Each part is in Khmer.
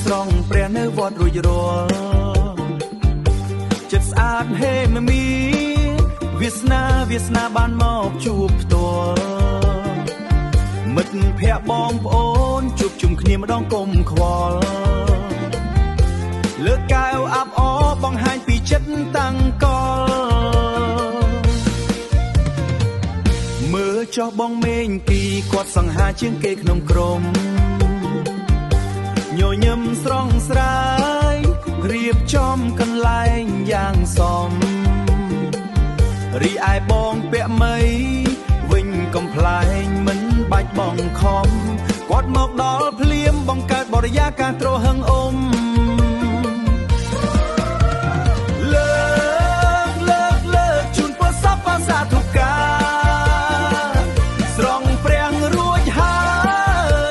ស្រង់ព្រះនៅវត្តរួចរាល់ចិត្តស្អាតហេមមីវាសនាបានមកជួបផ្ទាល់មិត្តភក្តិបងប្អូនជួបជុំគ្នាម្ដងកុំខ្វល់លើកកែវអាប់អបង្ហាញពីចិត្តតាំងកលមើលចោះបងមេងគីគាត់សង្ហាជាងគេក្នុងក្រុមញញឹមស្រងស្រាយរៀបចំកន្លែងយ៉ាងសមរីឯបងពាក់មីវិញកំប្លែងមិនបាច់បងខំគាត់មកដល់ភ្លាមបង្កើតបរិយាកាសទ្រហឹងអ៊ំលើកជូនពរសពសាធុការស្រង់ព្រះរួចហើ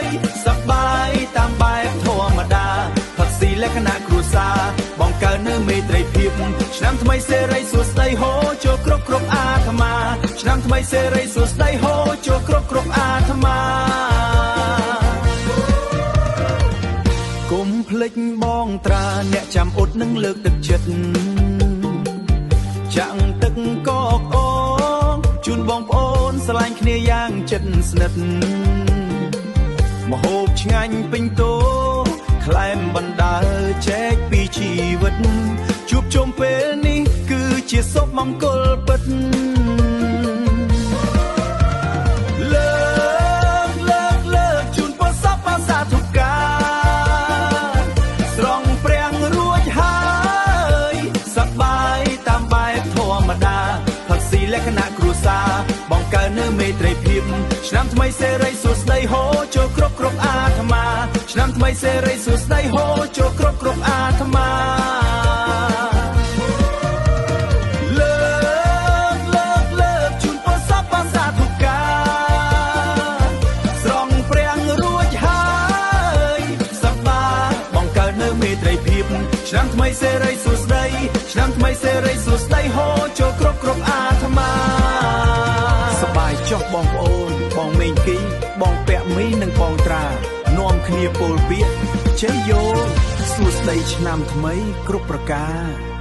យសប្បាយតាមបែបធម្មតាផឹកស៊ីលក្ខណៈគ្រួសារបងកើតនៅមេត្រីភាពឆ្នាំថ្មីសេរីសួស្តីហូចូលគ្រប់អាត្មាឆ្នាំថ្មីសេរីសួស្តីហូចូលគ្រប់អាត្មាគុំភ្លេចបងត្រាអ្នកចាំអ៊ុតនឹងលើកទឹកចិត្តចាំងទឹកកកអងជូនបងប្អូនស្រឡាញ់គ្នាយ៉ាងជិតស្និទ្ធមហូបឆ្ងាញ់ពេញតោក្លែមបណ្ដើចែកពីជីវិតជួបជុំពេលនេះគឺជាសុភមង្គលពិតលើកជូនពរសពសាធុការស្រង់ព្រះរួចហើយសប្បាយតាមបែបធម្មតាផឹកស៊ីលក្ខណៈគ្រួសារបងកើតនៅមេត្រីភាពឆ្នាំថ្មីសេរីសួស្តីហូចូលគ្រប់អាត្មាឆ្នាំថ្មីសេរីសួស្តីហូចូលគ្រប់អាត្មាឆ្នាំថ្មីសេរីសួស្តីឆ្នាំថ្មីសេរីសួស្តីហូចូលគ្រប់អាត្មាសប្បាយចុះបងប្អូនបងមេងគីបងពាក់មីនិងបងត្រានាំគ្នាពោលពាក្យជ័យយោសួស្តីឆ្នាំថ្មីគ្រប់ប្រការ